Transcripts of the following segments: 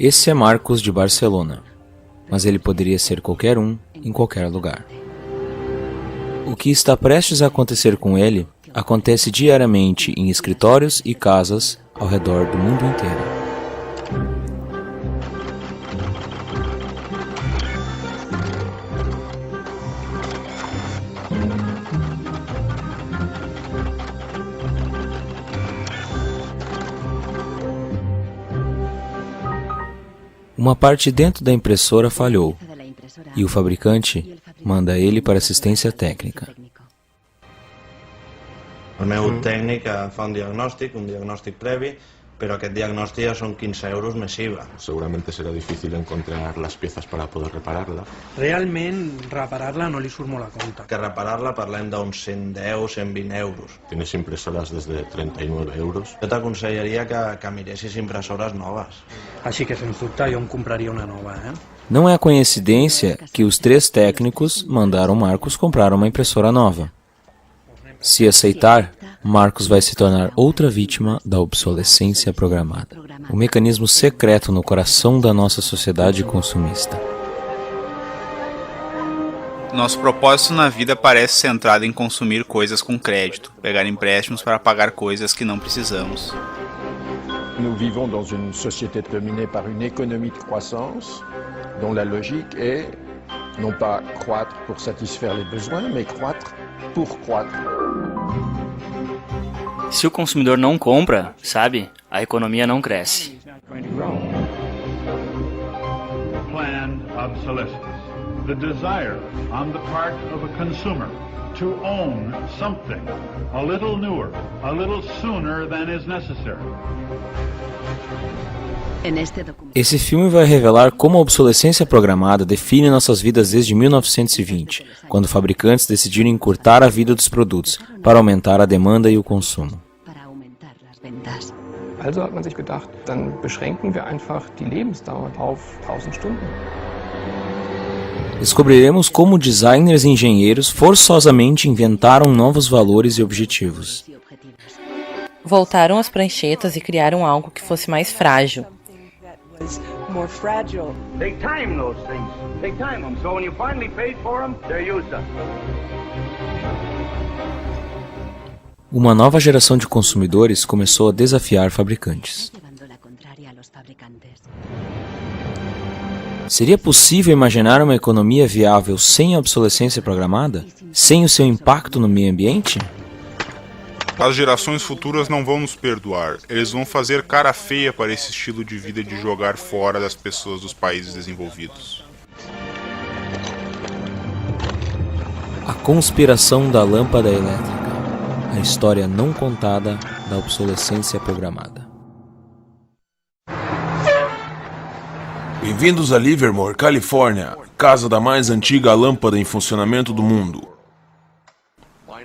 Esse é Marcos de Barcelona, mas ele poderia ser qualquer um, em qualquer lugar. O que está prestes a acontecer com ele acontece diariamente em escritórios e casas ao redor do mundo inteiro. Uma parte dentro da impressora falhou e o fabricante manda ele para assistência técnica. El meu tècnic fa un diagnòstic previ, pero aquest diagnòstic ja són 15 euros més IVA. Seguramente será difícil encontrar las piezas para poder repararla. Realment, reparar-la no li surt molt a compte. Que reparar-la parlem d'uns 110, 120 euros. Tienes impresoras desde 39 euros. Jo t'aconsellaria que miressis impressores noves. Així que, sens dubte, jo em compraria una nova, Não é coincidência que os 3 técnicos mandaram Marcos comprar uma impressora nova. Se aceitar, Marcos vai se tornar outra vítima da obsolescência programada. O mecanismo secreto no coração da nossa sociedade consumista. Nosso propósito na vida parece centrado em consumir coisas com crédito, pegar empréstimos para pagar coisas que não precisamos. Nous vivons dans une société dominée par une économie de croissance dont la logique est non pas croître pour satisfaire les besoins, mais croître pour croître. Se o consumidor não compra, sabe, a economia não cresce. Planned obsolescence. The desire on the part of a consumer to own something a little newer, a little sooner than is necessary. Esse filme vai revelar como a obsolescência programada define nossas vidas desde 1920, quando fabricantes decidiram encurtar a vida dos produtos para aumentar a demanda e o consumo. Also hat man sich gedacht, dann beschränken wir einfach die Lebensdauer auf 1000 Stunden. Descobriremos como designers e engenheiros forçosamente inventaram novos valores e objetivos. Voltaram às pranchetas e criaram algo que fosse mais frágil. More fragile. Take time those things. Take time them. So when you finally paid for them, they're used up. Uma nova geração de consumidores começou a desafiar fabricantes. Seria possível imaginar uma economia viável sem a obsolescência programada? Sem o seu impacto no meio ambiente? As gerações futuras não vão nos perdoar. Eles vão fazer cara feia para esse estilo de vida de jogar fora das pessoas dos países desenvolvidos. A conspiração da lâmpada elétrica. A história não contada da obsolescência programada. Bem-vindos a Livermore, Califórnia, casa da mais antiga lâmpada em funcionamento do mundo.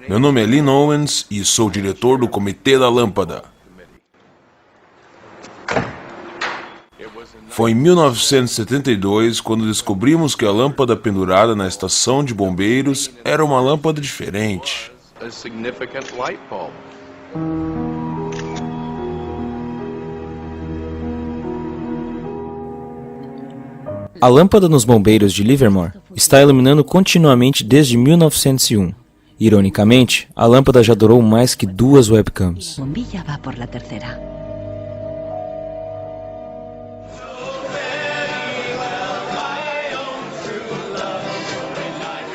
Meu nome é Lynn Owens e sou diretor do Comitê da Lâmpada. Foi em 1972 quando descobrimos que a lâmpada pendurada na estação de bombeiros era uma lâmpada diferente. A lâmpada nos bombeiros de Livermore está iluminando continuamente desde 1901. Ironicamente, a lâmpada já durou mais que 2 webcams.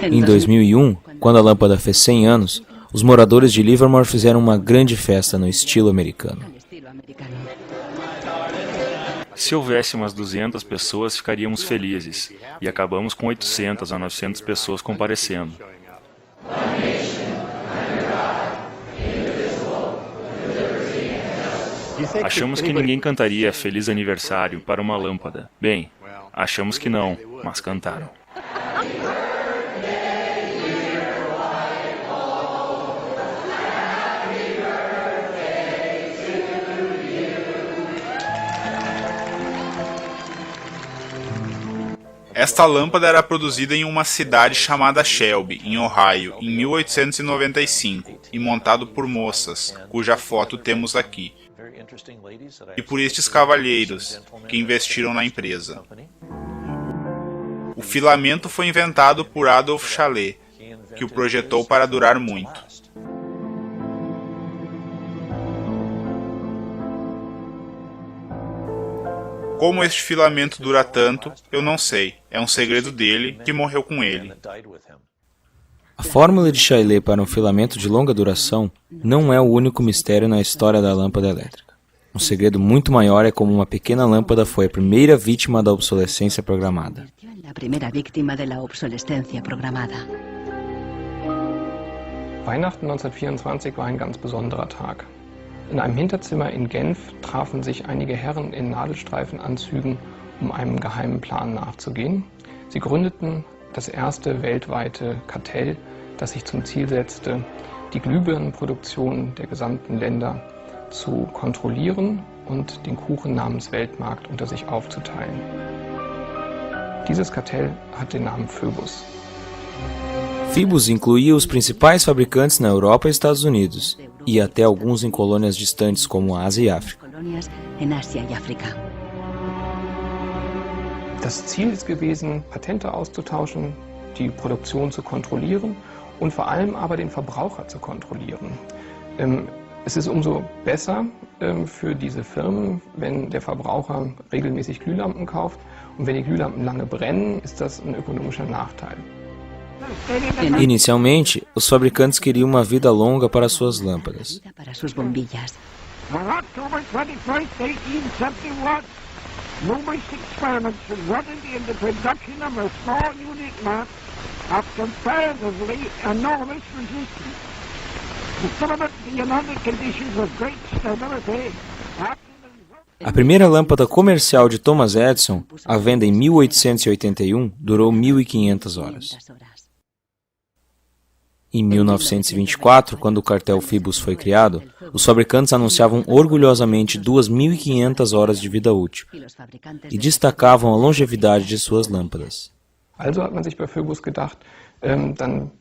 Em 2001, quando a lâmpada fez 100 anos, os moradores de Livermore fizeram uma grande festa no estilo americano. Se houvesse umas 200 pessoas, ficaríamos felizes. E acabamos com 800 a 900 pessoas comparecendo. Achamos que ninguém cantaria Feliz Aniversário para uma lâmpada. Bem, achamos que não, mas cantaram. Esta lâmpada era produzida em uma cidade chamada Shelby, em Ohio, em 1895, e montado por moças, cuja foto temos aqui, e por estes cavalheiros, que investiram na empresa. O filamento foi inventado por Adolf Chalet, que o projetou para durar muito. Como este filamento dura tanto, eu não sei. É um segredo dele, que morreu com ele. A fórmula de Chalet para um filamento de longa duração não é o único mistério na história da lâmpada elétrica. Um segredo muito maior é como uma pequena lâmpada foi a primeira vítima da obsolescência programada. Weihnachten 1924 war ein ganz besonderer Tag. In einem Hinterzimmer in Genf trafen sich einige Herren in Nadelstreifenanzügen, um einem geheimen Plan nachzugehen. Sie gründeten das erste weltweite Kartell, das sich zum Ziel setzte, die Glühbirnenproduktion der gesamten Länder zu kontrollieren und den Kuchen namens Weltmarkt unter sich aufzuteilen. Dieses Kartell hat den Namen Phoebus. Phoebus incluía os principais fabricantes na Europa e Estados Unidos, e até alguns em colônias distantes como a Ásia e África. Das Ziel ist gewesen, Patente auszutauschen, die Produktion zu kontrollieren und vor allem aber den Verbraucher zu kontrollieren. Es ist umso besser für diese Firmen, wenn der Verbraucher regelmäßig Glühlampen kauft, und wenn die Glühlampen lange brennen, ist das ein ökonomischer Nachteil. Inicialmente, os fabricantes queriam uma vida longa para suas lâmpadas. A primeira lâmpada comercial de Thomas Edison, à venda em 1881, durou 1.500 horas. Em 1924, quando o cartel Phoebus foi criado, os fabricantes anunciavam orgulhosamente 2.500 horas de vida útil e destacavam a longevidade de suas lâmpadas. Also hat man sich bei Phoebus gedacht, dann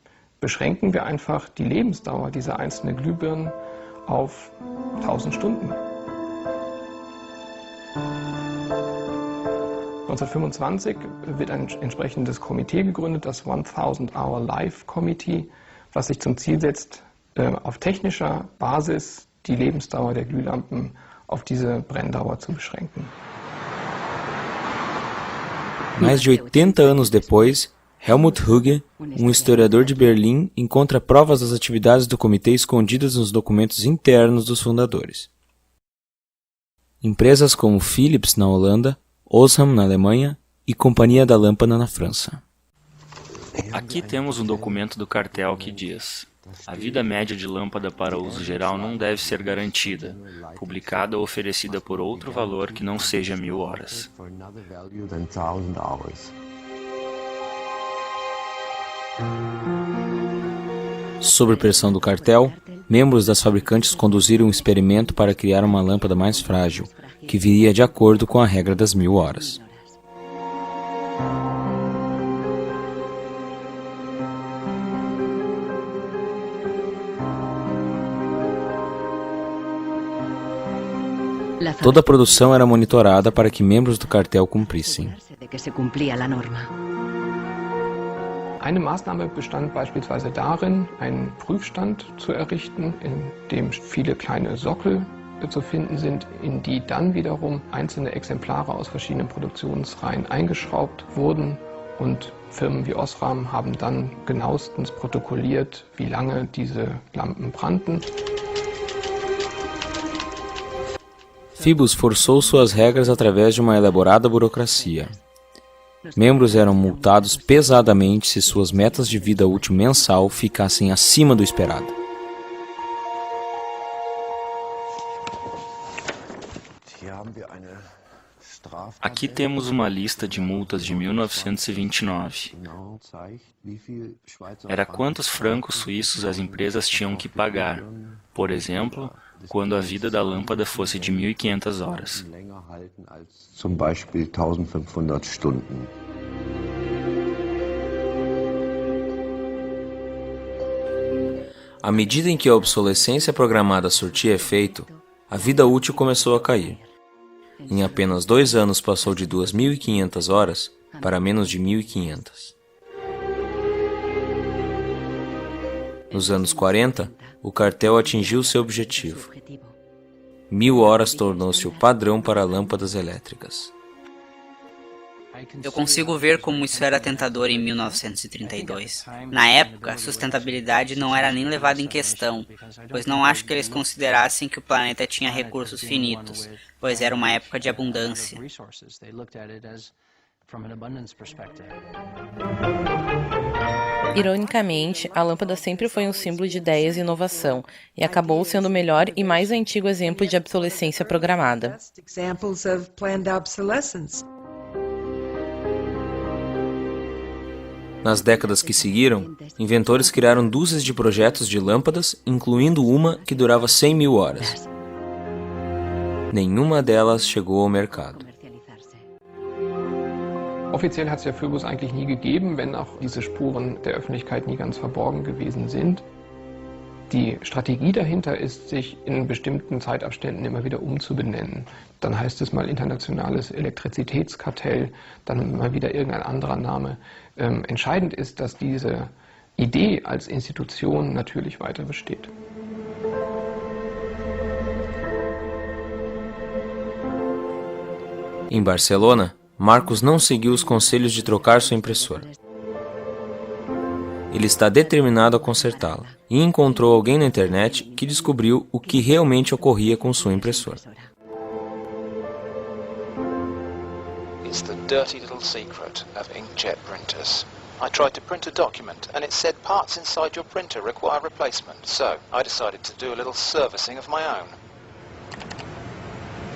beschränken wir einfach die Lebensdauer dieser einzelnen Glühbirnen auf 1000 Stunden. 1925 wird ein entsprechendes Komitee gegründet, das 1000-Hour Life Committee, was sich zum Ziel setzt, auf technischer Basis die Lebensdauer der Glühlampen auf diese Brenndauer zu beschränken. Mais de 80 anos depois, Helmut Hugge, um historiador de Berlim, encontra provas das atividades do comitê escondidas nos documentos internos dos fundadores. Empresas como Philips na Holanda, Osram na Alemanha e Companhia da Lâmpada na França. Aqui temos um documento do cartel que diz: a vida média de lâmpada para uso geral não deve ser garantida, publicada ou oferecida por outro valor que não seja 1000 horas. Sob pressão do cartel, membros das fabricantes conduziram um experimento para criar uma lâmpada mais frágil, que viria de acordo com a regra das 1000 horas. Toda a produção era monitorada para que membros do cartel cumprissem. Eine Maßnahme bestand beispielsweise darin, einen Prüfstand zu errichten, in dem viele kleine Sockel zu finden sind, in die dann wiederum einzelne Exemplare aus verschiedenen Produktionsreihen eingeschraubt wurden, und Firmen wie Osram haben dann genauestens protokolliert, wie lange diese Lampen brannten. Phoebus forçou suas regras através de uma elaborada burocracia. Membros eram multados pesadamente se suas metas de vida útil mensal ficassem acima do esperado. Aqui temos uma lista de multas de 1929. Era quantos francos suíços as empresas tinham que pagar, por exemplo, quando a vida da lâmpada fosse de 1500 horas. Zum Beispiel 1500 Stunden. À medida em que a obsolescência programada surtia efeito, a vida útil começou a cair. Em apenas 2 anos passou de 2.500 horas para menos de 1.500. Nos anos 40, o cartel atingiu seu objetivo. 1.000 horas tornou-se o padrão para lâmpadas elétricas. Eu consigo ver como isso era tentador em 1932. Na época, a sustentabilidade não era nem levada em questão, pois não acho que eles considerassem que o planeta tinha recursos finitos, pois era uma época de abundância. Ironicamente, a lâmpada sempre foi um símbolo de ideias e inovação, e acabou sendo o melhor e mais antigo exemplo de obsolescência programada. Nas décadas que seguiram, inventores criaram dúzias de projetos de lâmpadas, incluindo uma que durava 100.000 horas. Nenhuma delas chegou ao mercado. Offiziell hat es ja Philips eigentlich nie gegeben, wenn auch diese Spuren der Öffentlichkeit nie ganz verborgen gewesen sind. Die Strategie dahinter ist, sich in bestimmten Zeitabständen immer wieder umzubenennen. Dann heißt es mal internationales Elektrizitätskartell, dann mal wieder irgendein anderer Name. Entscheidend ist, dass diese Idee als Institution natürlich weiter besteht. Em Barcelona, Marcos não seguiu os conselhos de trocar sua impressora. Ele está determinado a consertá-la e encontrou alguém na internet que descobriu o que realmente ocorria com sua impressora. It's the dirty little secret of inkjet printers. I tried to print a document and it said parts inside your printer require replacement, so I decided to do a little servicing of my own.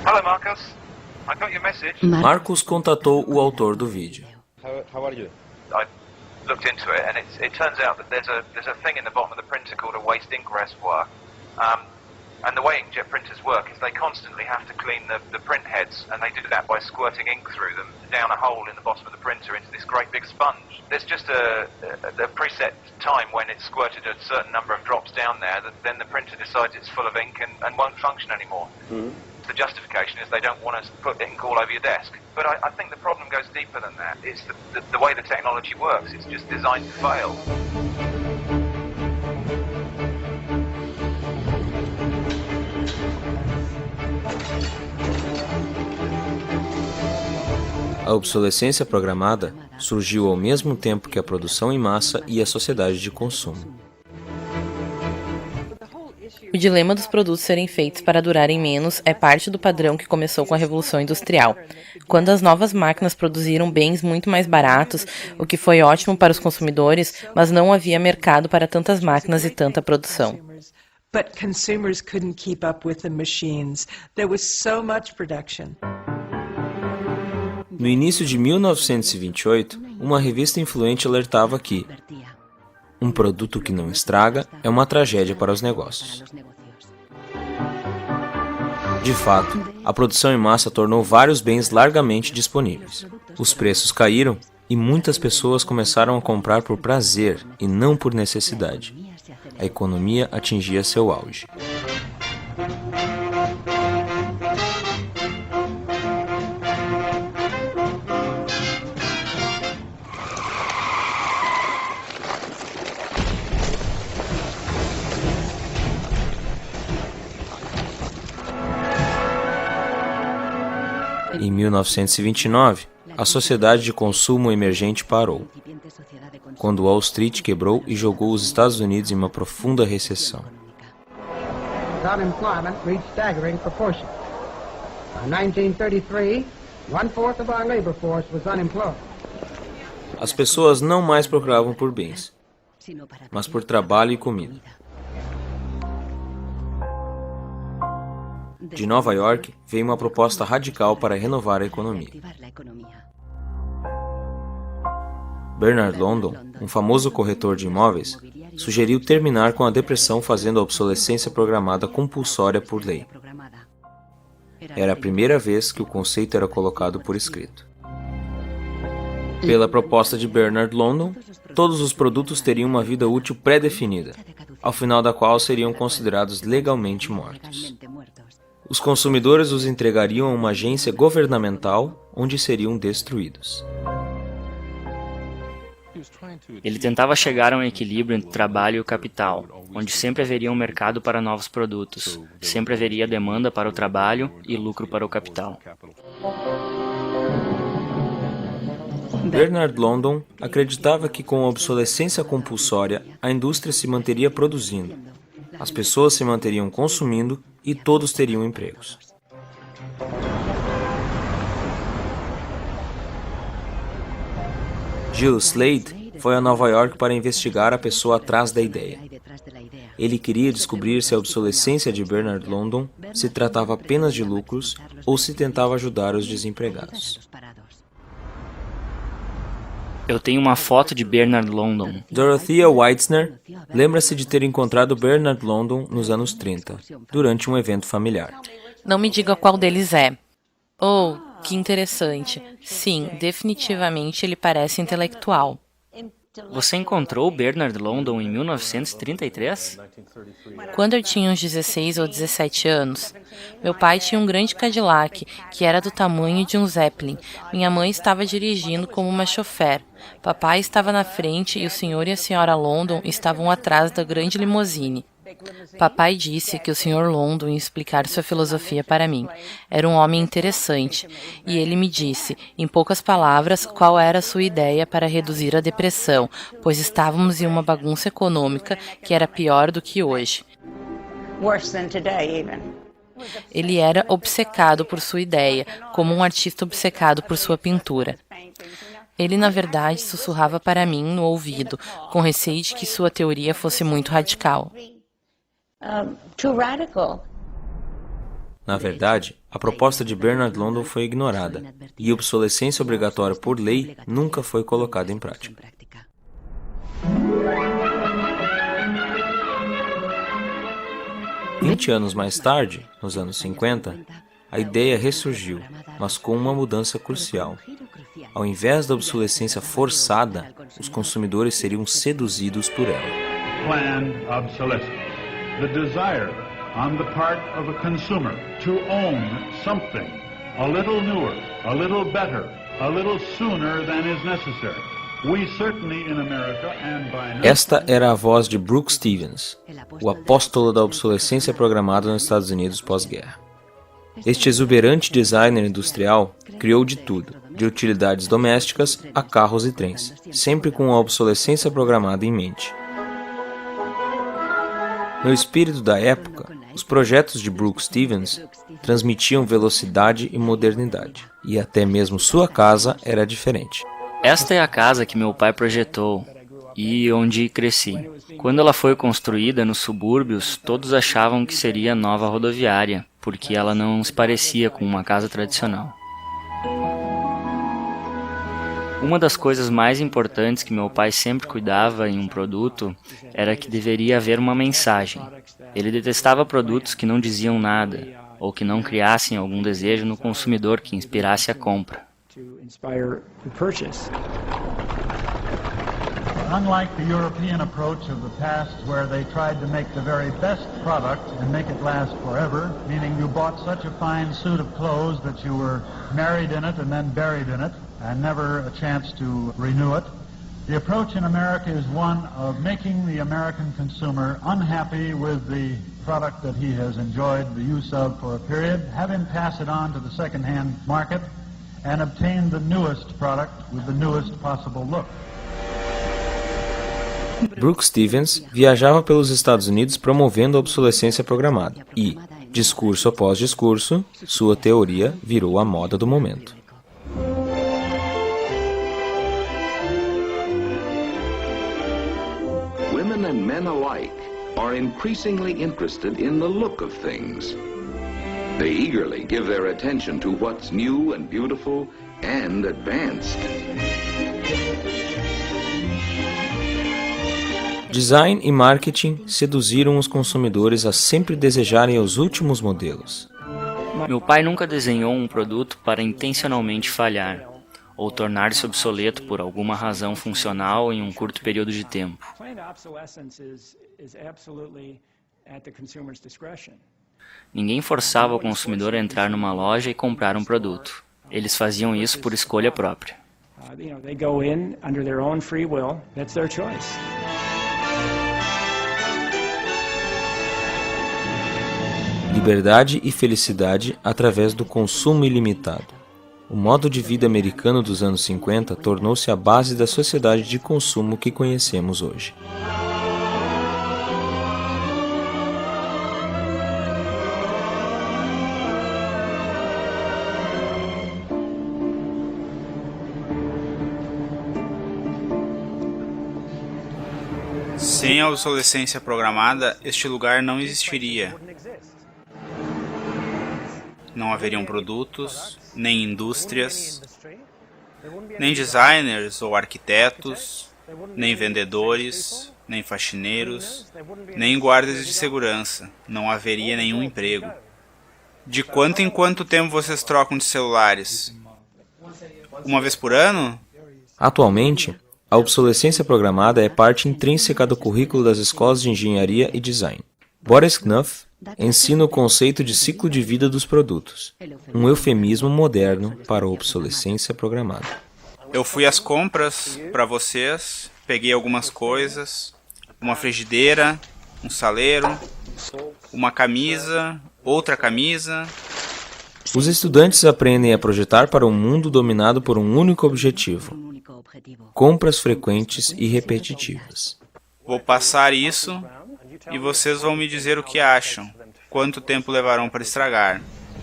Hello, Marcus. I got your message. Marcos contatou o autor do vídeo. How are you? I looked into it, and it turns out that there's a thing in the bottom of the printer called a waste ink reservoir. And the way inkjet printers work is they constantly have to clean the print heads, and they do that by squirting ink through them down a hole in the bottom of the printer into this great big sponge. There's just a preset time when it's squirted a certain number of drops down there that then the printer decides it's full of ink and won't function anymore. The justification is they don't want us to put ink all over your desk. But I think the problem goes deeper than that. It's the way the technology works. It's just designed to fail. A obsolescência programada surgiu ao mesmo tempo que a produção em massa e a sociedade de consumo. O dilema dos produtos serem feitos para durarem menos é parte do padrão que começou com a Revolução Industrial, quando as novas máquinas produziram bens muito mais baratos, o que foi ótimo para os consumidores, mas não havia mercado para tantas máquinas e tanta produção. But consumers couldn't keep up with the machines. There was so much production. No início de 1928, uma revista influente alertava que um produto que não estraga é uma tragédia para os negócios. De fato, a produção em massa tornou vários bens largamente disponíveis. Os preços caíram e muitas pessoas começaram a comprar por prazer e não por necessidade. A economia atingia seu auge. Em 1929, a sociedade de consumo emergente parou, quando Wall Street quebrou e jogou os Estados Unidos em uma profunda recessão. Unemployment reached staggering proportions. In 1933, 1/4 of our labor force was unemployed. As pessoas não mais procuravam por bens, mas por trabalho e comida. De Nova York, veio uma proposta radical para renovar a economia. Bernard London, um famoso corretor de imóveis, sugeriu terminar com a depressão fazendo a obsolescência programada compulsória por lei. Era a primeira vez que o conceito era colocado por escrito. Pela proposta de Bernard London, todos os produtos teriam uma vida útil pré-definida, ao final da qual seriam considerados legalmente mortos. Os consumidores os entregariam a uma agência governamental, onde seriam destruídos. Ele tentava chegar a um equilíbrio entre trabalho e o capital, onde sempre haveria um mercado para novos produtos, sempre haveria demanda para o trabalho e lucro para o capital. Bernard London acreditava que com a obsolescência compulsória, a indústria se manteria produzindo, as pessoas se manteriam consumindo e todos teriam empregos. Gil Slade foi a Nova York para investigar a pessoa atrás da ideia. Ele queria descobrir se a obsolescência de Bernard London se tratava apenas de lucros ou se tentava ajudar os desempregados. Eu tenho uma foto de Bernard London. Dorothea Weitzner lembra-se de ter encontrado Bernard London nos anos 30, durante um evento familiar. Não me diga qual deles é. Oh, que interessante. Sim, definitivamente ele parece intelectual. Você encontrou Bernard London em 1933? Quando eu tinha uns 16 ou 17 anos, meu pai tinha um grande Cadillac, que era do tamanho de um Zeppelin. Minha mãe estava dirigindo como uma chofer. Papai estava na frente e o senhor e a senhora London estavam atrás da grande limusine. Papai disse que o Sr. London ia explicar sua filosofia para mim. Era um homem interessante, e ele me disse, em poucas palavras, qual era a sua ideia para reduzir a depressão, pois estávamos em uma bagunça econômica que era pior do que hoje. Ele era obcecado por sua ideia, como um artista obcecado por sua pintura. Ele, na verdade, sussurrava para mim no ouvido, com receio de que sua teoria fosse muito radical. Na verdade, a proposta de Bernard London foi ignorada, e a obsolescência obrigatória por lei nunca foi colocada em prática. Vinte anos mais tarde, nos anos 50, a ideia ressurgiu, mas com uma mudança crucial. Ao invés da obsolescência forçada, os consumidores seriam seduzidos por ela. Planned obsolescence. The desire on the part of a consumer to own something a little newer, a little better, a little sooner than is necessary. We certainly in America and by now... Esta era a voz de Brooks Stevens, o apóstolo da obsolescência programada nos Estados Unidos pós-guerra. Este exuberante designer industrial criou de tudo, de utilidades domésticas a carros e trens, sempre com a obsolescência programada em mente. No espírito da época, os projetos de Brooks Stevens transmitiam velocidade e modernidade, e até mesmo sua casa era diferente. Esta é a casa que meu pai projetou e onde cresci. Quando ela foi construída nos subúrbios, todos achavam que seria nova rodoviária, porque ela não se parecia com uma casa tradicional. Uma das coisas mais importantes que meu pai sempre cuidava em um produto era que deveria haver uma mensagem. Ele detestava produtos que não diziam nada, ou que não criassem algum desejo no consumidor que inspirasse a compra. Unlike the European approach of the past where they tried to make the very best product and make it last forever, meaning you bought such a fine suit of clothes that you were married in it and then buried in it and never a chance to renew it, the approach in America is one of making the American consumer unhappy with the product that he has enjoyed the use of for a period, have him pass it on to the second-hand market and obtain the newest product with the newest possible look. Brooks Stevens viajava pelos Estados Unidos promovendo a obsolescência programada e, discurso após discurso, sua teoria virou a moda do momento. Women and men alike are increasingly interested in the look of things. They eagerly give their attention to what's new and beautiful and advanced. Design e marketing seduziram os consumidores a sempre desejarem os últimos modelos. Meu pai nunca desenhou um produto para intencionalmente falhar. ou tornar-se obsoleto por alguma razão funcional em um curto período de tempo. Ninguém forçava o consumidor a entrar numa loja e comprar um produto. Eles faziam isso por escolha própria. Liberdade e felicidade através do consumo ilimitado. O modo de vida americano dos anos 50 tornou-se a base da sociedade de consumo que conhecemos hoje. Sem a obsolescência programada, este lugar não existiria. Não haveriam produtos, nem indústrias, nem designers ou arquitetos, nem vendedores, nem faxineiros, nem guardas de segurança. Não haveria nenhum emprego. De quanto em quanto tempo vocês trocam de celulares? Uma vez por ano? Atualmente, a obsolescência programada é parte intrínseca do currículo das escolas de engenharia e design. Boris Knuth ensina o conceito de ciclo de vida dos produtos, um eufemismo moderno para a obsolescência programada. Eu fui às compras para vocês, peguei algumas coisas, uma frigideira, um saleiro, uma camisa, outra camisa. Os estudantes aprendem a projetar para um mundo dominado por um único objetivo: compras frequentes e repetitivas. Vou passar isso e vocês vão me dizer o que acham. Quanto tempo levarão para estragar?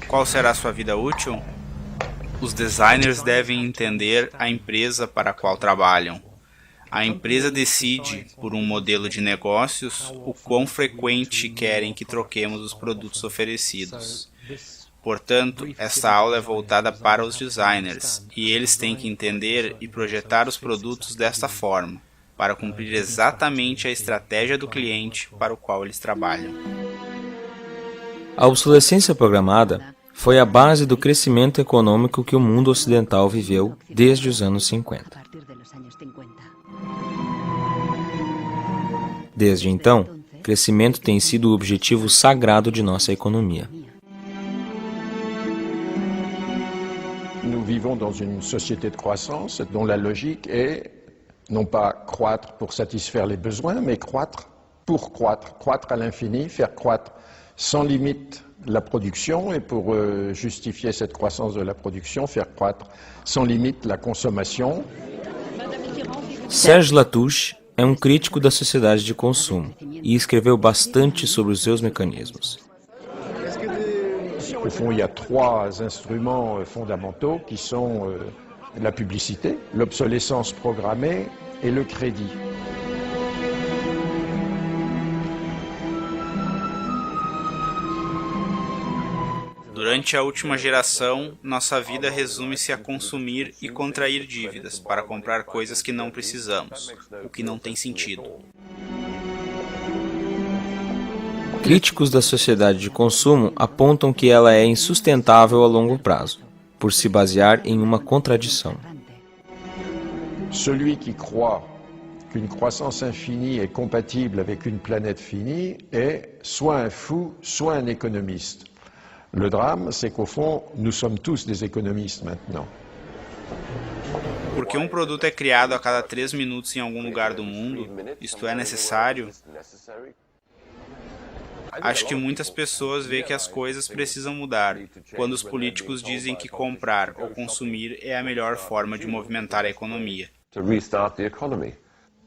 Qual será a sua vida útil? Os designers devem entender a empresa para a qual trabalham. A empresa decide, por um modelo de negócios, o quão frequente querem que troquemos os produtos oferecidos. Portanto, esta aula é voltada para os designers, e eles têm que entender e projetar os produtos desta forma, para cumprir exatamente a estratégia do cliente para o qual eles trabalham. A obsolescência programada foi a base do crescimento econômico que o mundo ocidental viveu desde os anos 50. Desde então, crescimento tem sido o objetivo sagrado de nossa economia. Nous vivons dans une société de croissance dont la logique est non pas croître pour satisfaire les besoins, mais croître pour croître, croître à l'infini, faire croître sans limite la production et pour justifier cette croissance de la production, faire croître sans limite la consommation. Serge Latouche é um crítico da sociedade de consumo e escreveu bastante sobre os seus mecanismos. Au fond, il y a trois instruments fondamentaux qui sont la publicité, l'obsolescence programmée et le crédit. Durante a última geração, nossa vida resume-se a consumir e contrair dívidas para comprar coisas que não precisamos, o que não tem sentido. Críticos da sociedade de consumo apontam que ela é insustentável a longo prazo, por se basear em uma contradição. Celui qui croit qu'une croissance infinie est compatible avec une planète finie est soit un fou, soit un économiste. Le drame, c'est qu'au fond, nous sommes tous des économistes maintenant. Porque um produto é criado a cada 3 minutos em algum lugar do mundo, isto é necessário? Acho que muitas pessoas veem que as coisas precisam mudar, quando os políticos dizem que comprar ou consumir é a melhor forma de movimentar a economia.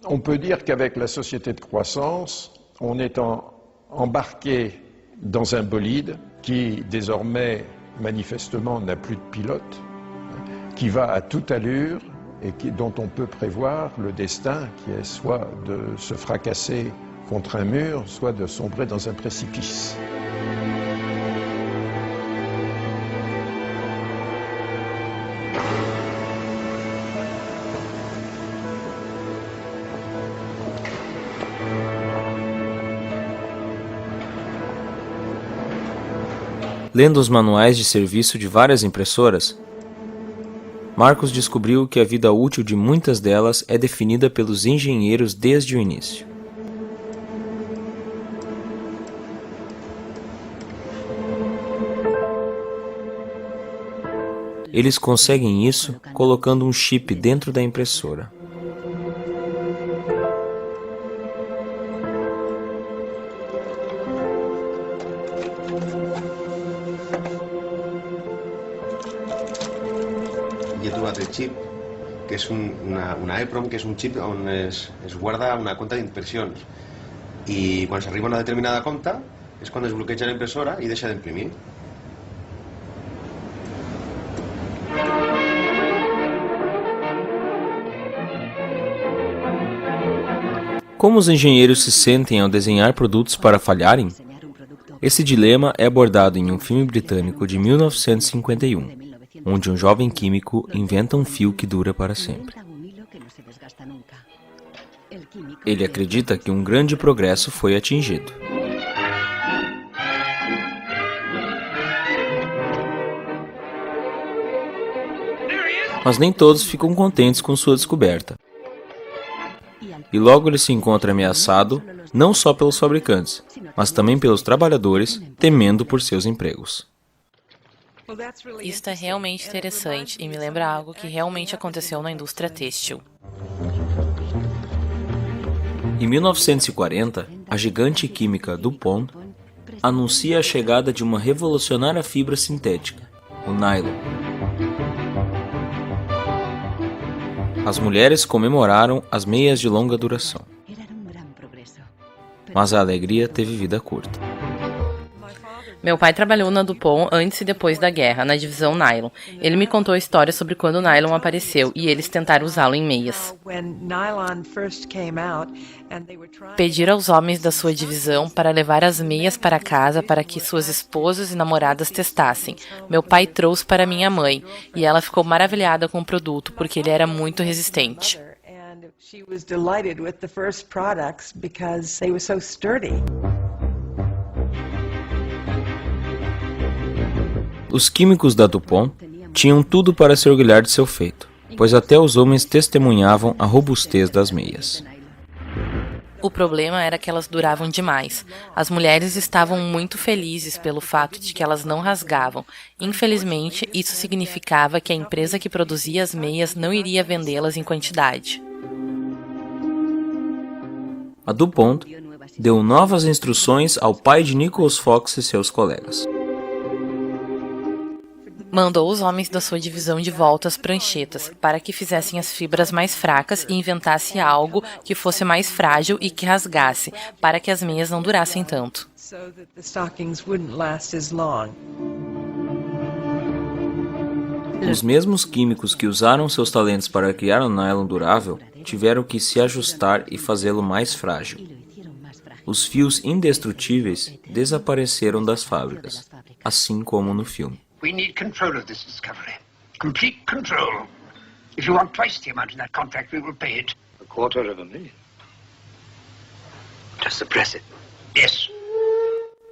On peut dire qu'avec la société de croissance, on est embarqué dans un bolide qui désormais manifestement n'a plus de pilote, qui va à toute allure et dont on peut prévoir le destin qui est soit de se fracasser contre un mur, soit de sombrer dans un précipice. Lendo os manuais de serviço de várias impressoras, Marcos descobriu que a vida útil de muitas delas é definida pelos engenheiros desde o início. Eles conseguem isso colocando um chip dentro da impressora. Yo he trobat el chip, que és una EEPROM, que és un chip on es guarda una compta d'impressions. I quan s'arriba a una determinada compta és quan es bloqueja la impressora i deixa d'imprimir. Como os engenheiros se sentem ao desenhar produtos para falharem? Esse dilema é abordado em um filme britânico de 1951, onde um jovem químico inventa um fio que dura para sempre. Ele acredita que um grande progresso foi atingido. Mas nem todos ficam contentes com sua descoberta. E logo ele se encontra ameaçado, não só pelos fabricantes, mas também pelos trabalhadores, temendo por seus empregos. Isso é realmente interessante e me lembra algo que realmente aconteceu na indústria têxtil. Em 1940, a gigante química DuPont anuncia a chegada de uma revolucionária fibra sintética, o nylon. As mulheres comemoraram as meias de longa duração. Mas a alegria teve vida curta. Meu pai trabalhou na DuPont antes e depois da guerra, na divisão nylon. Ele me contou a história sobre quando o nylon apareceu e eles tentaram usá-lo em meias. Pediram aos homens da sua divisão para levar as meias para casa para que suas esposas e namoradas testassem. Meu pai trouxe para minha mãe e ela ficou maravilhada com o produto porque ele era muito resistente. Os químicos da DuPont tinham tudo para se orgulhar de seu feito, pois até os homens testemunhavam a robustez das meias. O problema era que elas duravam demais. As mulheres estavam muito felizes pelo fato de que elas não rasgavam. Infelizmente, isso significava que a empresa que produzia as meias não iria vendê-las em quantidade. A DuPont deu novas instruções ao pai de Nicholas Fox e seus colegas. Mandou os homens da sua divisão de volta às pranchetas, para que fizessem as fibras mais fracas e inventasse algo que fosse mais frágil e que rasgasse, para que as meias não durassem tanto. Os mesmos químicos que usaram seus talentos para criar um nylon durável, tiveram que se ajustar e fazê-lo mais frágil. Os fios indestrutíveis desapareceram das fábricas, assim como no filme. We need control of this discovery. Complete control. If you want twice the amount in that contract, we will pay it. $250,000. To suppress it. Yes.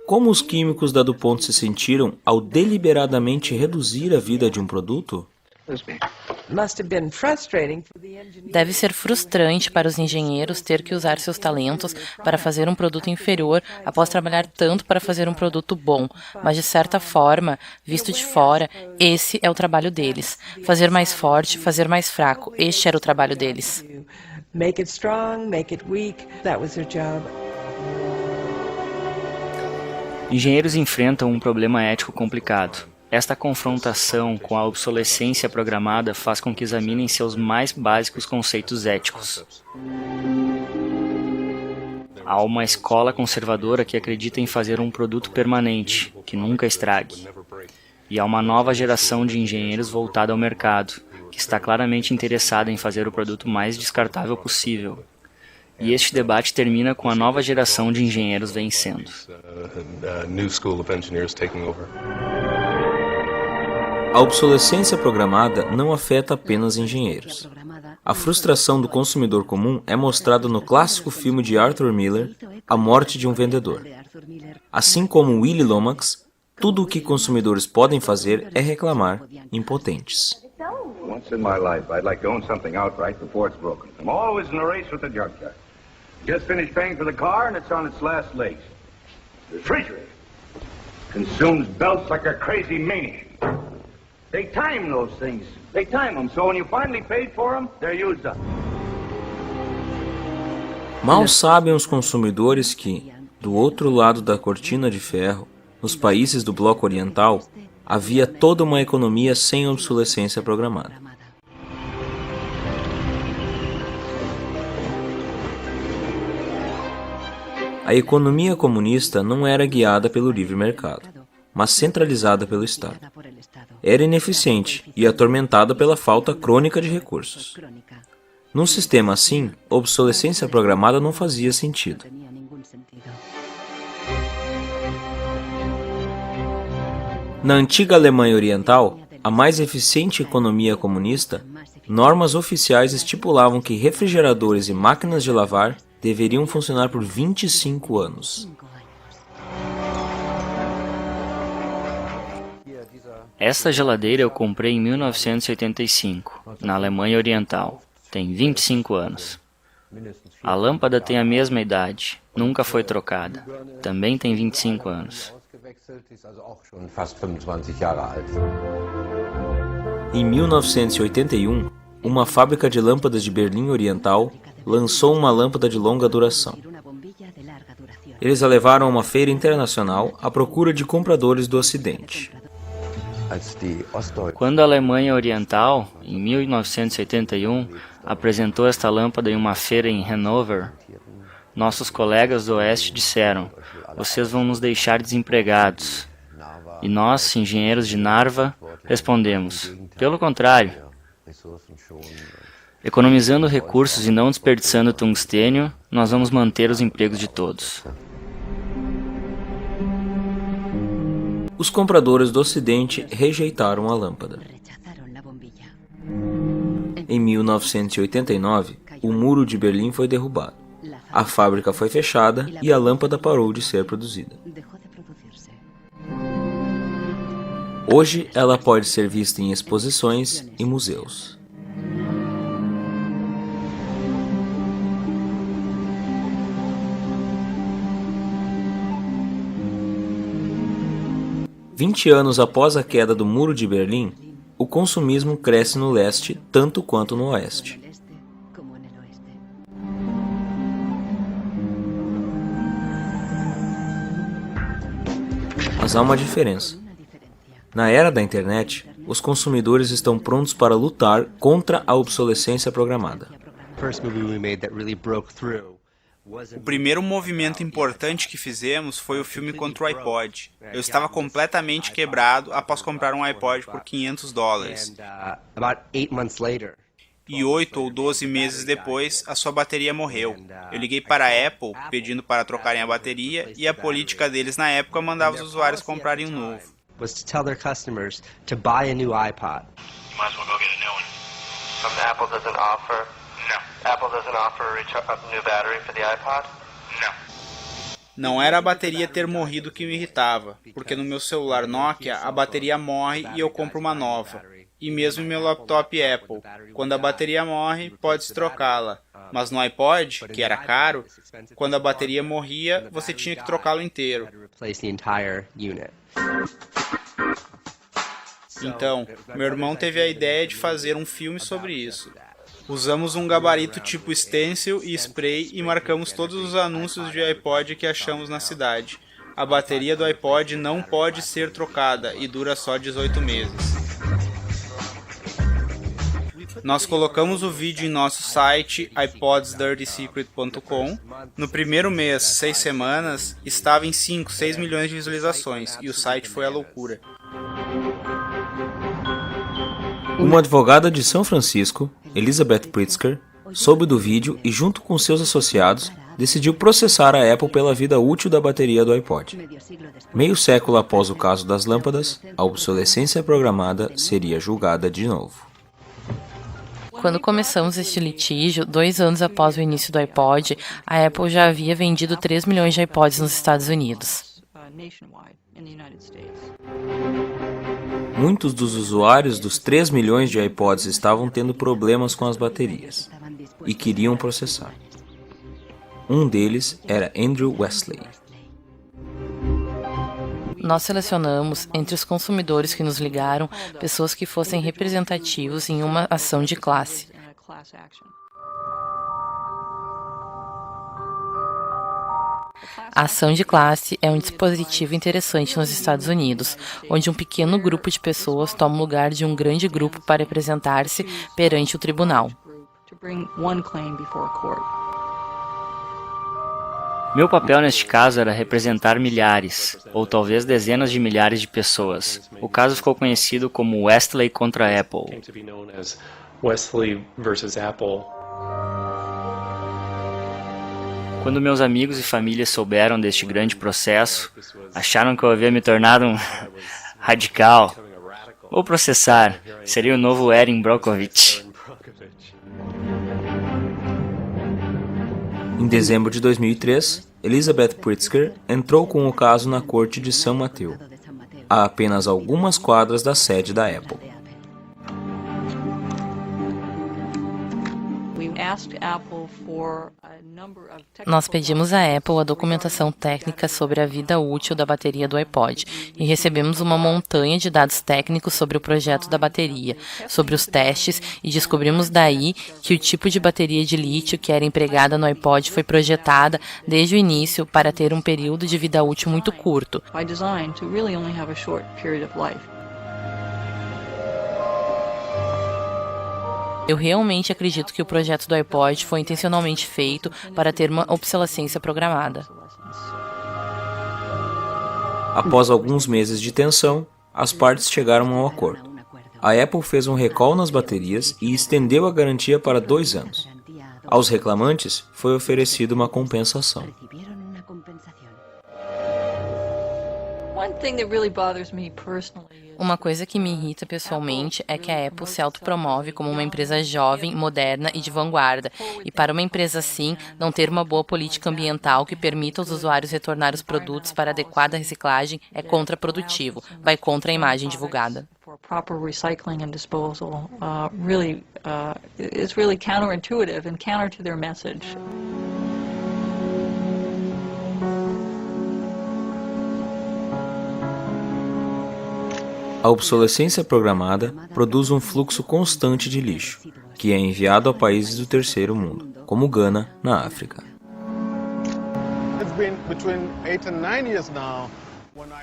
Como os químicos da DuPont se sentiram ao deliberadamente reduzir a vida de um produto? Deve ser frustrante para os engenheiros ter que usar seus talentos para fazer um produto inferior após trabalhar tanto para fazer um produto bom, mas de certa forma, visto de fora, esse é o trabalho deles. Fazer mais forte, fazer mais fraco, este era o trabalho deles. Make it strong, make it weak, that was their job. Engenheiros enfrentam um problema ético complicado. Esta confrontação com a obsolescência programada faz com que examinem seus mais básicos conceitos éticos. Há uma escola conservadora que acredita em fazer um produto permanente, que nunca estrague. E há uma nova geração de engenheiros voltada ao mercado, que está claramente interessada em fazer o produto mais descartável possível. E este debate termina com a nova geração de engenheiros vencendo. A obsolescência programada não afeta apenas engenheiros. A frustração do consumidor comum é mostrada no clássico filme de Arthur Miller, A Morte de um Vendedor. Assim como Willy Lomax, tudo o que consumidores podem fazer é reclamar, impotentes. Once in my life, I'd like to own something outright before it's broken. I'm always in a race with the junkyard. Just finished paying for the car and it's on its last legs. The refrigerator consumes belts like a crazy maniac. They time those things. They time them, so when you finally paid for them, they're used up. Mal sabem os consumidores que, do outro lado da cortina de ferro, nos países do bloco oriental, havia toda uma economia sem obsolescência programada. A economia comunista não era guiada pelo livre mercado, mas centralizada pelo Estado. Era ineficiente e atormentada pela falta crônica de recursos. Num sistema assim, a obsolescência programada não fazia sentido. Na antiga Alemanha Oriental, a mais eficiente economia comunista, normas oficiais estipulavam que refrigeradores e máquinas de lavar deveriam funcionar por 25 anos. Esta geladeira eu comprei em 1985, na Alemanha Oriental. Tem 25 anos. A lâmpada tem a mesma idade, nunca foi trocada. Também tem 25 anos. Em 1981, uma fábrica de lâmpadas de Berlim Oriental lançou uma lâmpada de longa duração. Eles a levaram a uma feira internacional à procura de compradores do Ocidente. Quando a Alemanha Oriental, em 1981, apresentou esta lâmpada em uma feira em Hanover, nossos colegas do Oeste disseram: "Vocês vão nos deixar desempregados." E nós, engenheiros de Narva, respondemos: "Pelo contrário. Economizando recursos e não desperdiçando tungstênio, nós vamos manter os empregos de todos." Os compradores do Ocidente rejeitaram a lâmpada. Em 1989, o Muro de Berlim foi derrubado. A fábrica foi fechada e a lâmpada parou de ser produzida. Hoje, ela pode ser vista em exposições e museus. "20 anos após a queda do Muro de Berlim, o consumismo cresce no leste tanto quanto no oeste. Mas há uma diferença. Na era da internet, os consumidores estão prontos para lutar contra a obsolescência programada. O primeiro movimento importante que fizemos foi o filme contra o iPod. Eu estava completamente quebrado após comprar um iPod por $500. E 8 ou 12 meses depois, a sua bateria morreu. Eu liguei para a Apple pedindo para trocarem a bateria e a política deles na época mandava os usuários comprarem um novo. Was to tell their customers to buy a new iPod. You might as well go get a new one. Apple doesn't offer. No. Apple doesn't offer a new battery for the iPod? No. Não era a bateria ter morrido que me irritava, porque no meu celular Nokia a bateria morre e eu compro uma nova. E mesmo em meu laptop Apple, quando a bateria morre, pode-se trocá-la. Mas no iPod, que era caro, quando a bateria morria, você tinha que trocá-lo inteiro. Então, meu irmão teve a ideia de fazer um filme sobre isso. Usamos um gabarito tipo stencil e spray e marcamos todos os anúncios de iPod que achamos na cidade. A bateria do iPod não pode ser trocada e dura só 18 meses. Nós colocamos o vídeo em nosso site ipodsdirtysecret.com. No primeiro mês, 6 semanas, estava em 5, 6 milhões de visualizações e o site foi a loucura. Uma advogada de São Francisco, Elizabeth Pritzker, soube do vídeo e, junto com seus associados, decidiu processar a Apple pela vida útil da bateria do iPod. Meio século após o caso das lâmpadas, a obsolescência programada seria julgada de novo. Quando começamos este litígio, 2 anos após o início do iPod, a Apple já havia vendido 3 milhões de iPods nos Estados Unidos. Muitos dos usuários dos 3 milhões de iPods estavam tendo problemas com as baterias e queriam processar. Um deles era Andrew Wesley. Nós selecionamos, entre os consumidores que nos ligaram, pessoas que fossem representativos em uma ação de classe. A ação de classe é um dispositivo interessante nos Estados Unidos, onde um pequeno grupo de pessoas toma o lugar de um grande grupo para representar-se perante o tribunal. Meu papel neste caso era representar milhares, ou talvez dezenas de milhares de pessoas. O caso ficou conhecido como Wesley contra a Apple. Quando meus amigos e família souberam deste grande processo, acharam que eu havia me tornado um radical. Vou processar, seria o novo Erin Brockovich. Em dezembro de 2003, Elizabeth Pritzker entrou com o caso na corte de São Mateus, a apenas algumas quadras da sede da Apple. Nós pedimos à Apple a documentação técnica sobre a vida útil da bateria do iPod e recebemos uma montanha de dados técnicos sobre o projeto da bateria, sobre os testes, e descobrimos daí que o tipo de bateria de lítio que era empregada no iPod foi projetada desde o início para ter um período de vida útil muito curto. Eu realmente acredito que o projeto do iPod foi intencionalmente feito para ter uma obsolescência programada. Após alguns meses de tensão, as partes chegaram a um acordo. A Apple fez um recall nas baterias e estendeu a garantia para 2 anos. Aos reclamantes foi oferecida uma compensação. Uma coisa que me irrita pessoalmente é que a Apple se autopromove como uma empresa jovem, moderna e de vanguarda, e para uma empresa assim, não ter uma boa política ambiental que permita aos usuários retornar os produtos para adequada reciclagem é contraprodutivo, vai contra a imagem divulgada. A obsolescência programada produz um fluxo constante de lixo, que é enviado a países do terceiro mundo, como Gana, na África.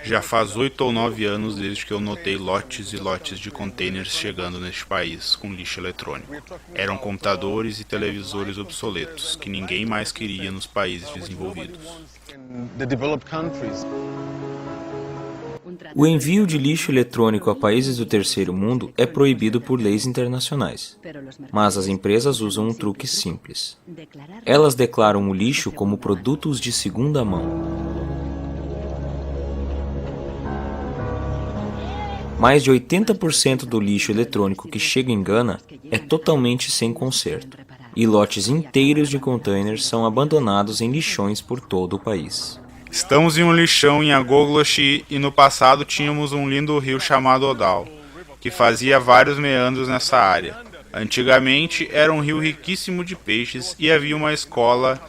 Já faz 8 ou 9 anos desde que eu notei lotes e lotes de containers chegando neste país com lixo eletrônico. Eram computadores e televisores obsoletos, que ninguém mais queria nos países desenvolvidos. O envio de lixo eletrônico a países do terceiro mundo é proibido por leis internacionais, mas as empresas usam um truque simples. Elas declaram o lixo como produtos de segunda mão. Mais de 80% do lixo eletrônico que chega em Gana é totalmente sem conserto, e lotes inteiros de containers são abandonados em lixões por todo o país. Estamos em um lixão em Agogloshi e no passado tínhamos um lindo rio chamado Odal, que fazia vários meandros nessa área. Antigamente era um rio riquíssimo de peixes e havia uma escola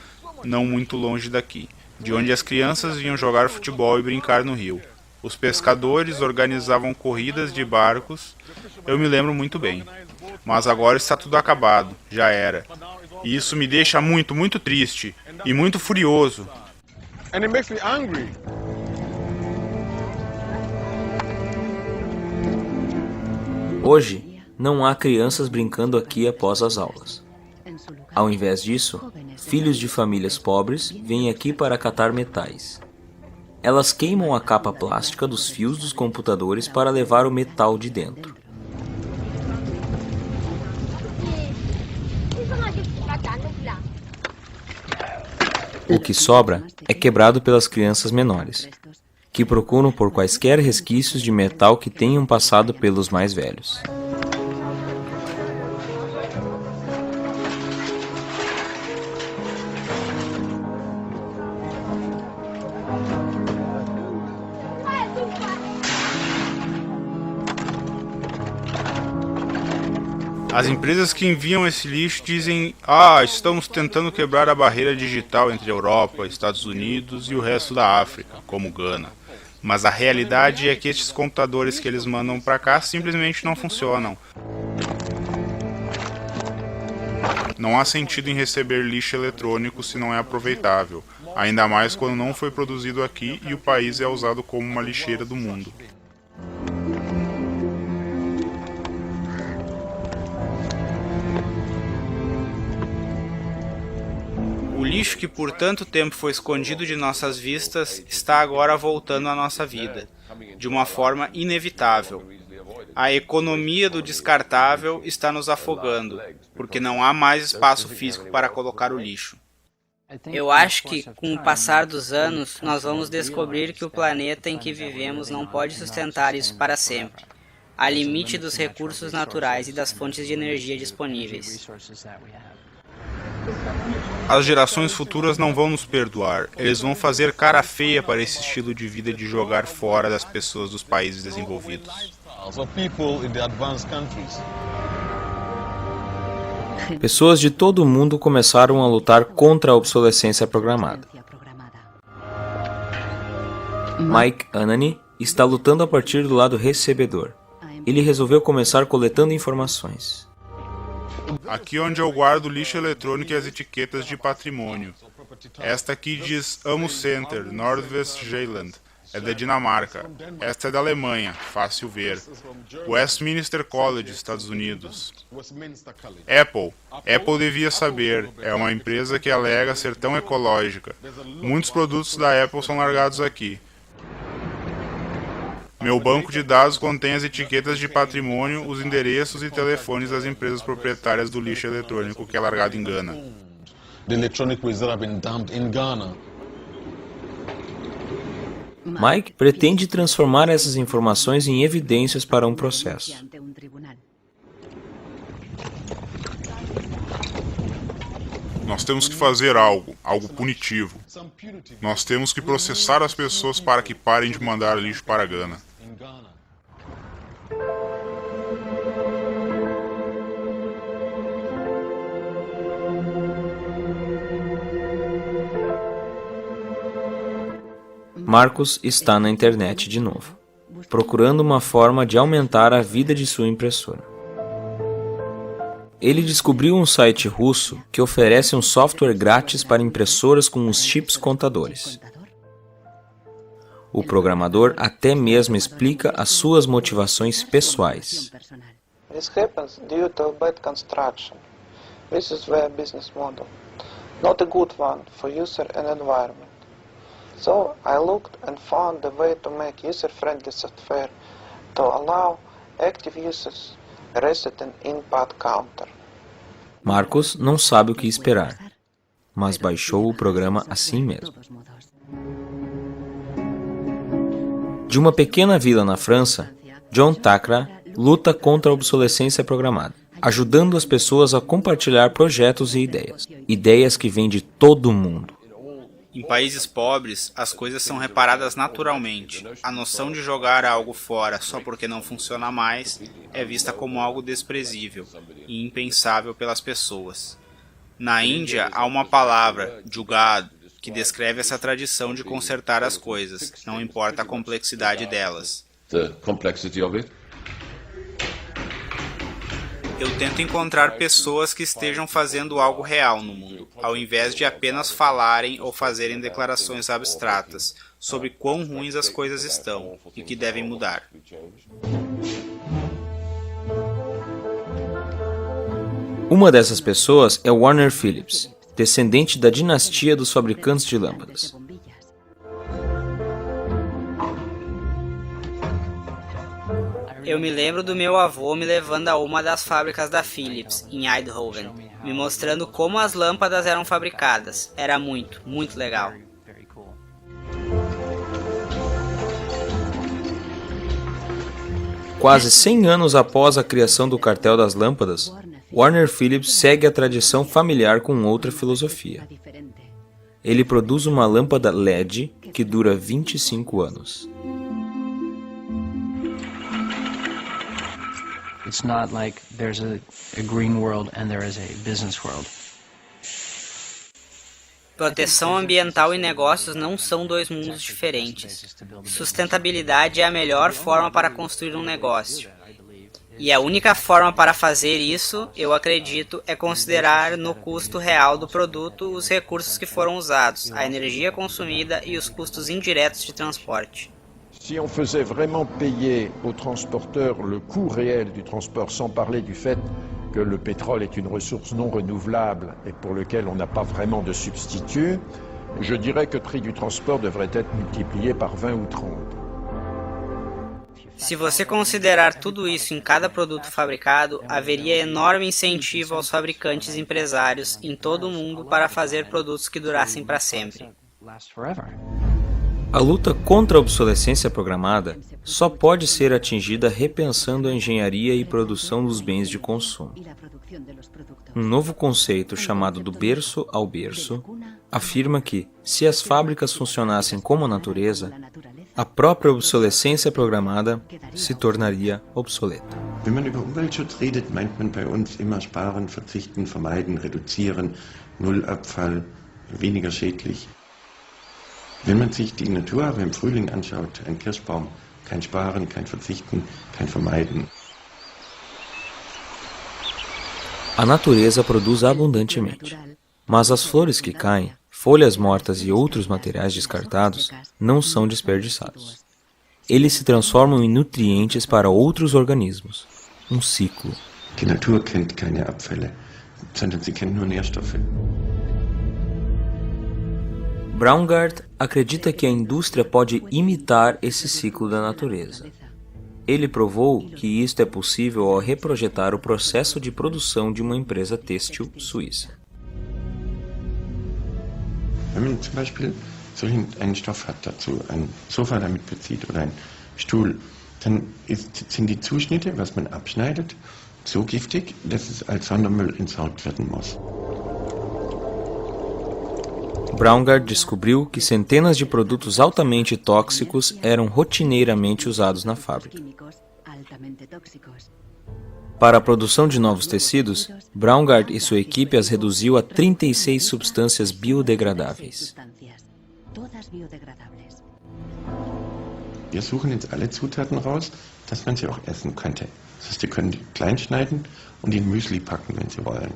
não muito longe daqui, de onde as crianças vinham jogar futebol e brincar no rio. Os pescadores organizavam corridas de barcos, eu me lembro muito bem. Mas agora está tudo acabado, já era. E isso me deixa muito, muito triste e muito furioso. And it makes me angry. Hoje, não há crianças brincando aqui após as aulas. Ao invés disso, filhos de famílias pobres vêm aqui para catar metais. Elas queimam a capa plástica dos fios dos computadores para levar o metal de dentro. O que sobra é quebrado pelas crianças menores, que procuram por quaisquer resquícios de metal que tenham passado pelos mais velhos. As empresas que enviam esse lixo dizem: estamos tentando quebrar a barreira digital entre a Europa, Estados Unidos e o resto da África, como Gana. Mas a realidade é que estes computadores que eles mandam para cá simplesmente não funcionam. Não há sentido em receber lixo eletrônico se não é aproveitável, ainda mais quando não foi produzido aqui e o país é usado como uma lixeira do mundo. O lixo que por tanto tempo foi escondido de nossas vistas está agora voltando à nossa vida, de uma forma inevitável. A economia do descartável está nos afogando, porque não há mais espaço físico para colocar o lixo. Eu acho que, com o passar dos anos, nós vamos descobrir que o planeta em que vivemos não pode sustentar isso para sempre. Há limite dos recursos naturais e das fontes de energia disponíveis. As gerações futuras não vão nos perdoar. Eles vão fazer cara feia para esse estilo de vida de jogar fora das pessoas dos países desenvolvidos. Pessoas de todo o mundo começaram a lutar contra a obsolescência programada. Mike Anani está lutando a partir do lado recebedor. Ele resolveu começar coletando informações. Aqui onde eu guardo lixo eletrônico e as etiquetas de patrimônio. Esta aqui diz Amo Center, Nordvestjylland. É da Dinamarca. Esta é da Alemanha, fácil ver. Westminster College, Estados Unidos. Apple devia saber. É uma empresa que alega ser tão ecológica. Muitos produtos da Apple são largados aqui. Meu banco de dados contém as etiquetas de patrimônio, os endereços e telefones das empresas proprietárias do lixo eletrônico que é largado em Gana. Mike pretende transformar essas informações em evidências para um processo. Nós temos que fazer algo punitivo. Nós temos que processar as pessoas para que parem de mandar lixo para Gana. Marcos está na internet de novo, procurando uma forma de aumentar a vida de sua impressora. Ele descobriu um site russo que oferece um software grátis para impressoras com os chips contadores. O programador até mesmo explica as suas motivações pessoais. This happens due to bad construction. This is their business model. Not a good one for user and environment. So I looked and found a way to make user-friendly software to allow active users reset an input counter. Marcos não sabe o que esperar, mas baixou o programa assim mesmo. De uma pequena vila na França, John Tacra luta contra a obsolescência programada, ajudando as pessoas a compartilhar projetos e ideias que vêm de todo o mundo. Em países pobres, as coisas são reparadas naturalmente. A noção de jogar algo fora só porque não funciona mais é vista como algo desprezível e impensável pelas pessoas. Na Índia, há uma palavra, jugad, que descreve essa tradição de consertar as coisas, não importa a complexidade delas. Eu tento encontrar pessoas que estejam fazendo algo real no mundo, ao invés de apenas falarem ou fazerem declarações abstratas sobre quão ruins as coisas estão e que devem mudar. Uma dessas pessoas é Warner Phillips, descendente da dinastia dos fabricantes de lâmpadas. Eu me lembro do meu avô me levando a uma das fábricas da Philips, em Eindhoven, me mostrando como as lâmpadas eram fabricadas. Era muito legal. Quase 100 anos após a criação do cartel das lâmpadas, Warner Phillips segue a tradição familiar com outra filosofia. Ele produz uma lâmpada LED que dura 25 anos. It's not like there's a green world and there is a business world. Proteção ambiental e negócios não são dois mundos diferentes. Sustentabilidade é a melhor forma para construir um negócio. E a única forma para fazer isso, eu acredito, é considerar no custo real do produto os recursos que foram usados, a energia consumida e os custos indiretos de transporte. Si on faisait vraiment payer aux transporteurs le coût réel du transport, sans parler du fait que le pétrole est une ressource non renouvelable et pour lequel on n'a pas vraiment de substitut, je dirais que le prix du transport devrait être multiplié par 20 ou 30. Se você considerar tudo isso em cada produto fabricado, haveria enorme incentivo aos fabricantes e empresários em todo o mundo para fazer produtos que durassem para sempre. A luta contra a obsolescência programada só pode ser atingida repensando a engenharia e produção dos bens de consumo. Um novo conceito chamado do berço ao berço afirma que, se as fábricas funcionassem como a natureza, a própria obsolescência programada se tornaria obsoleta. Wenn man über Umweltschutz redet, meint man bei uns immer sparen, verzichten, vermeiden, reduzieren, Nullabfall, weniger schädlich. Wenn man sich die Natur im Frühling anschaut, ein Kirschbaum, kein Sparen, kein Verzichten, kein Vermeiden. A natureza produz abundantemente, mas as flores que caem, folhas mortas e outros materiais descartados não são desperdiçados. Eles se transformam em nutrientes para outros organismos. Um ciclo. Die Natur kennt keine Abfälle, sondern sie kennt nur Nährstoffe. Braungart acredita que a indústria pode imitar esse ciclo da natureza. Ele provou que isto é possível ao reprojetar o processo de produção de uma empresa têxtil suíça. Wenn man zum Beispiel so einen Stoff hat dazu, ein Sofa damit bezieht oder ein Stuhl, dann sind die Zuschnitte, was man abschneidet, so giftig, dass es als Sondermüll entsorgt werden muss. Braungart descobriu que centenas de produtos altamente tóxicos eram rotineiramente usados na fábrica. Para a produção de novos tecidos, Braungart e sua equipe as reduziu a 36 substâncias biodegradáveis. Wir suchen jetzt alle Zutaten raus, dass man sie auch essen könnte. Das heißt, Sie können die klein schneiden und in Müsli packen, wenn Sie wollen.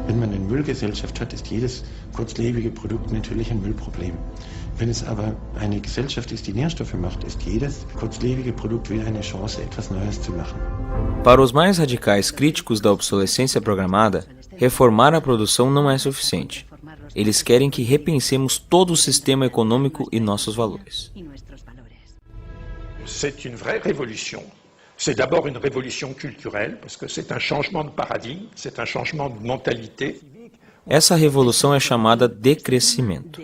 Wenn man eine Müllgesellschaft hat, ist jedes kurzlebige Produkt natürlich ein Müllproblem. Wenn es aber eine Gesellschaft ist, die Nährstoffe macht, ist jedes kurzlebige Produkt wieder eine Chance, etwas Neues zu machen. Para os mais radicais críticos da obsolescência programada, reformar a produção não é suficiente. Eles querem que repensemos todo o sistema econômico e nossos valores. C'est une vraie révolution. C'est d'abord une révolution culturelle, parce que c'est un changement de paradigme, c'est un changement de mentalité. Essa revolução é chamada de crescimento.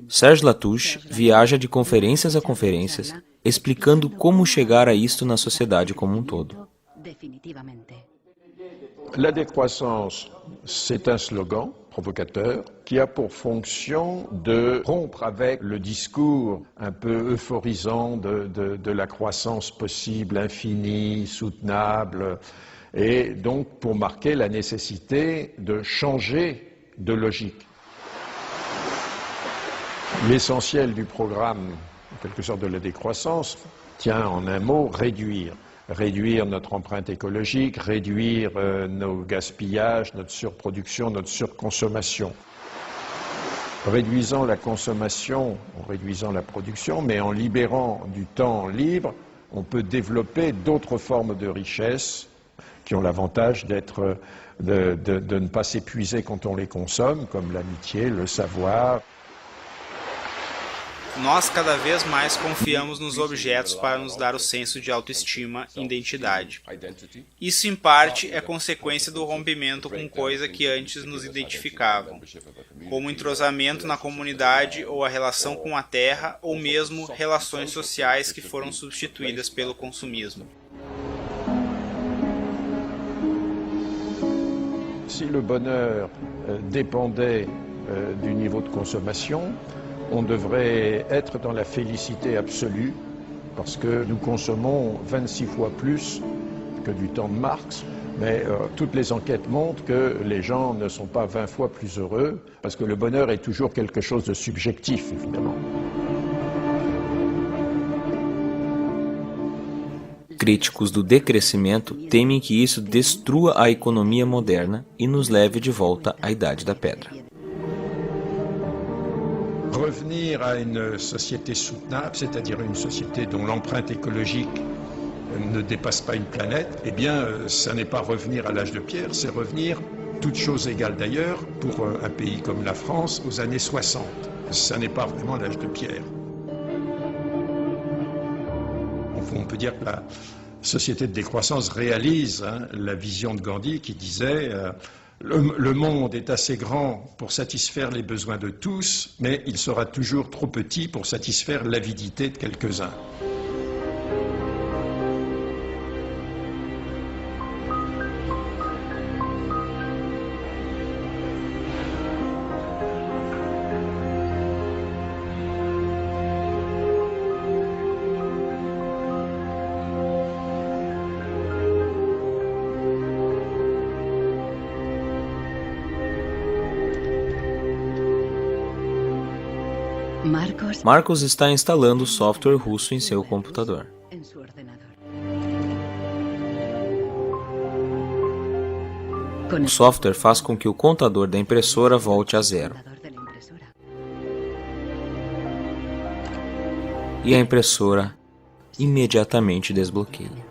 Serge Latouche viaja de conferências a conferências, explicando como chegar a isto na sociedade como um todo. La décroissance, c'est un slogan provocateur qui a pour fonction de rompre avec le discours un peu euphorisant de la croissance possible, infinie, soutenable, et donc pour marquer la nécessité de changer de logique. L'essentiel du programme, en quelque sorte de la décroissance, tient en un mot réduire. Réduire notre empreinte écologique, réduire nos gaspillages, notre surproduction, notre surconsommation. Réduisant la consommation, en réduisant la production, mais en libérant du temps libre, on peut développer d'autres formes de richesse qui ont l'avantage d'être, de ne pas s'épuiser quand on les consomme, comme l'amitié, le savoir. Nós cada vez mais confiamos nos objetos para nos dar o senso de autoestima e identidade. Isso, em parte, é consequência do rompimento com coisas que antes nos identificavam, como o entrosamento na comunidade ou a relação com a terra, ou mesmo relações sociais que foram substituídas pelo consumismo. Si le bonheur dépendait du niveau de consommation, on devrait être dans la félicité absolue parce que nous consommons 26 fois plus que du temps de Marx, mais toutes les enquêtes montrent que les gens ne sont pas 20 fois plus heureux, parce que le bonheur est toujours quelque chose de subjectif, évidemment. Críticos do decrescimento temem que isso destrua a economia moderna e nos leve de volta à Idade da Pedra. Revenir à une société soutenable, c'est-à-dire une société dont l'empreinte écologique ne dépasse pas une planète, eh bien, ça n'est pas revenir à l'âge de pierre, c'est revenir, toutes choses égales d'ailleurs, pour un pays comme la France, aux années 60. Ça n'est pas vraiment l'âge de pierre. On peut dire que la société de décroissance réalise la vision de Gandhi qui disait le monde est assez grand pour satisfaire les besoins de tous, mais il sera toujours trop petit pour satisfaire l'avidité de quelques-uns. Marcos está instalando o software russo em seu computador. O software faz com que o contador da impressora volte a zero. E a impressora imediatamente desbloqueia.